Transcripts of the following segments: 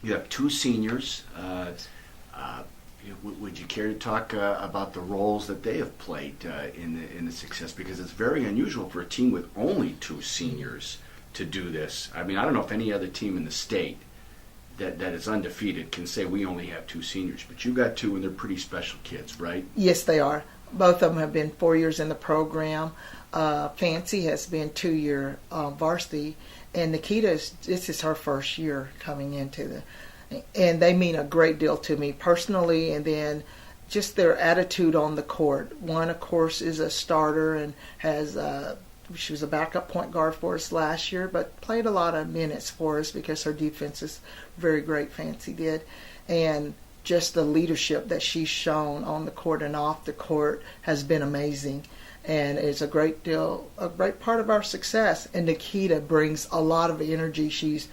You have two seniors. Would you care to talk about the roles that they have played in the success? Because it's very unusual for a team with only two seniors to do this. I mean, I don't know if any other team in the state that is undefeated can say we only have two seniors, but you got two, and they're pretty special kids, right? Yes, they are. Both of them have been 4 years in the program. Fancy has been 2-year varsity, and Nikita, this is her first year coming into and they mean a great deal to me personally, and then just their attitude on the court. One, of course, is a starter and has she was a backup point guard for us last year, but played a lot of minutes for us because her defense is very great, Fancy did. And just the leadership that she's shown on the court and off the court has been amazing. And it's a great part of our success. And Nikita brings a lot of energy. She's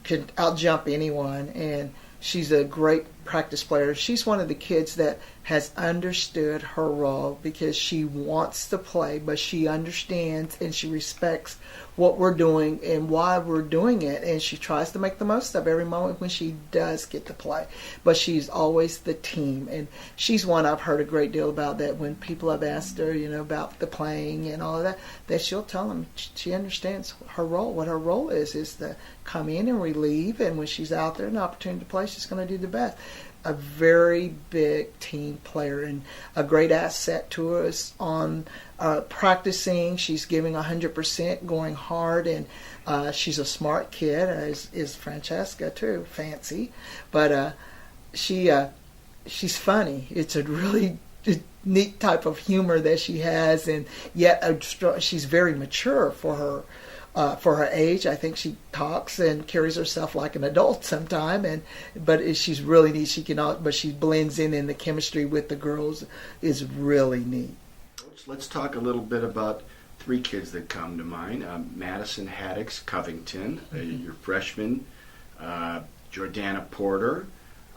can outjump anyone, and she's a great practice player. She's one of the kids that has understood her role because she wants to play, but she understands and she respects what we're doing and why we're doing it, and she tries to make the most of every moment when she does get to play. But she's always the team, and she's one I've heard a great deal about, that when people have asked her, about the playing and all of that, that she'll tell them she understands her role. What her role is to come in and relieve, and when she's out there, an opportunity to play, she's going to do the best. A very big team player and a great asset to us on practicing. She's giving 100%, going hard, and she's a smart kid, is Francesca too, Fancy. But she's funny. It's a really neat type of humor that she has, and yet she's very mature for her age. I think she talks and carries herself like an adult sometime, but she's really neat. But she blends in the chemistry with the girls is really neat. Let's talk a little bit about three kids that come to mind. Madison Haddix Covington, your freshman, Jordana Porter,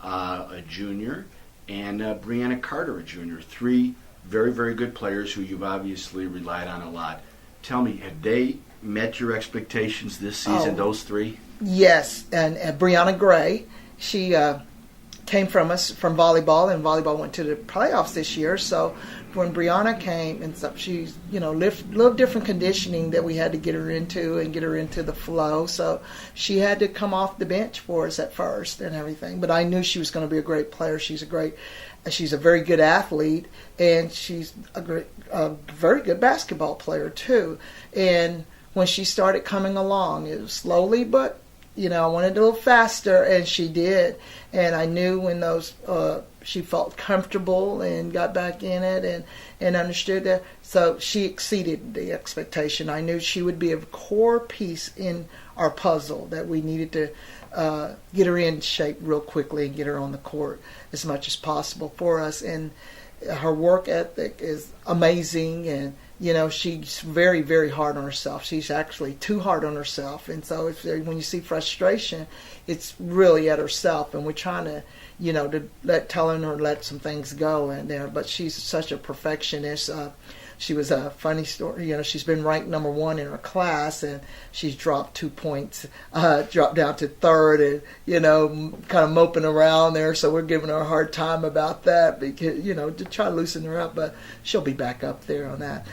a junior, and Brianna Carter, a junior. Three very, very good players who you've obviously relied on a lot. Tell me, have they met your expectations this season, those three? Yes, and Brianna Gray, she came from us from volleyball, and volleyball went to the playoffs this year. So when Brianna came, and so she's little different conditioning that we had to get her into and get her into the flow. So she had to come off the bench for us at first and everything. But I knew she was going to be a great player. She's a very good athlete, and she's a very good basketball player too. And when she started coming along, it was slowly, but I wanted a little faster, and she did. And I knew when she felt comfortable and got back in it and understood that. So she exceeded the expectation. I knew she would be a core piece in our puzzle, that we needed to get her in shape real quickly and get her on the court as much as possible for us. And her work ethic is amazing, and she's very, very hard on herself. She's actually too hard on herself. And so when you see frustration, it's really at herself. And we're trying to, telling her let some things go in there. But she's such a perfectionist. She was a funny story. She's been ranked number 1 in her class, and she's dropped 2 points, dropped down to third, and, kind of moping around there. So we're giving her a hard time about that because, to try to loosen her up, but she'll be back up there on that.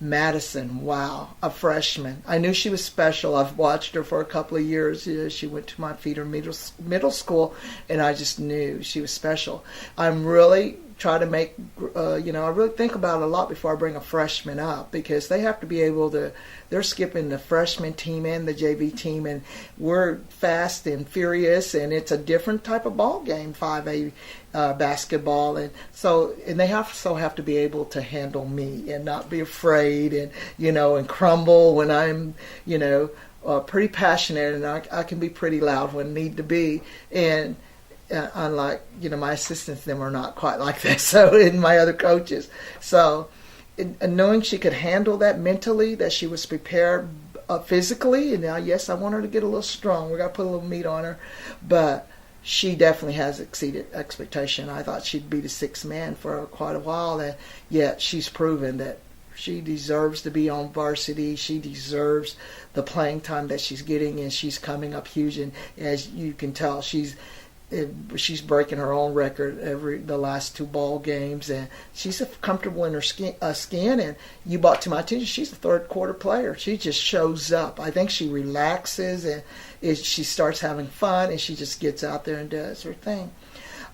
Madison, wow, a freshman. I knew she was special. I've watched her for a couple of years. She went to my feeder middle school, and I just knew she was special. I'm really try to make, I really think about it a lot before I bring a freshman up, because they have to be able to, they're skipping the freshman team and the JV team, and we're fast and furious, and it's a different type of ball game, 5A basketball, and they also have to be able to handle me and not be afraid, and, and crumble when I'm, pretty passionate, and I can be pretty loud when need to be, and unlike, my assistants, them are not quite like that, so, and my other coaches. So, knowing she could handle that mentally, that she was prepared physically, and now, yes, I want her to get a little strong. We got to put a little meat on her, but she definitely has exceeded expectation. I thought she'd be the sixth man for quite a while, and yet she's proven that She deserves to be on varsity. She deserves the playing time that she's getting, and she's coming up huge. And as you can tell, she's breaking her own record the last 2 ball games, and she's comfortable in her skin. And you brought to my attention, she's a third quarter player. She just shows up. I think she relaxes and she starts having fun, and she just gets out there and does her thing.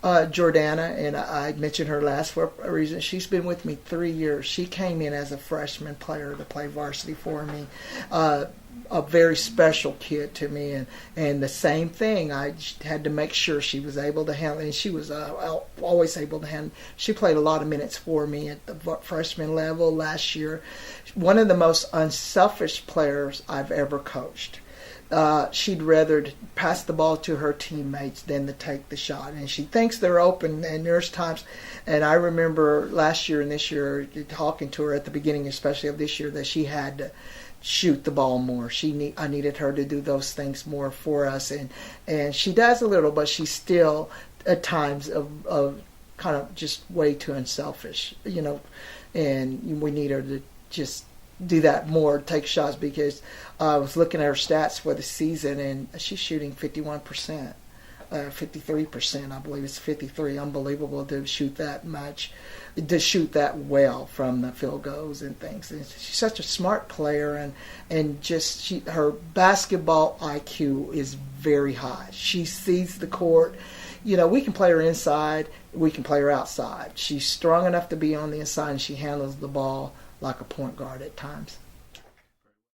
Jordana, and I mentioned her last for a reason. She's been with me 3 years. She came in as a freshman player to play varsity for me. A very special kid to me, and the same thing. I had to make sure she was able to handle, and she was always able to handle. She played a lot of minutes for me at the freshman level last year. One of the most unselfish players I've ever coached. She'd rather pass the ball to her teammates than to take the shot. And she thinks they're open, and there's times, and I remember last year and this year talking to her at the beginning, especially of this year, that she had to shoot the ball more. I needed her to do those things more for us, and she does a little, but she's still at times of kind of just way too unselfish, and we need her to just do that more, take shots, because I was looking at her stats for the season, and she's shooting 51%, 53%, I believe it's 53. Unbelievable to shoot that much, to shoot that well from the field goals and things. And she's such a smart player, and just her basketball IQ is very high. She sees the court. We can play her inside, we can play her outside. She's strong enough to be on the inside, and she handles the ball like a point guard at times.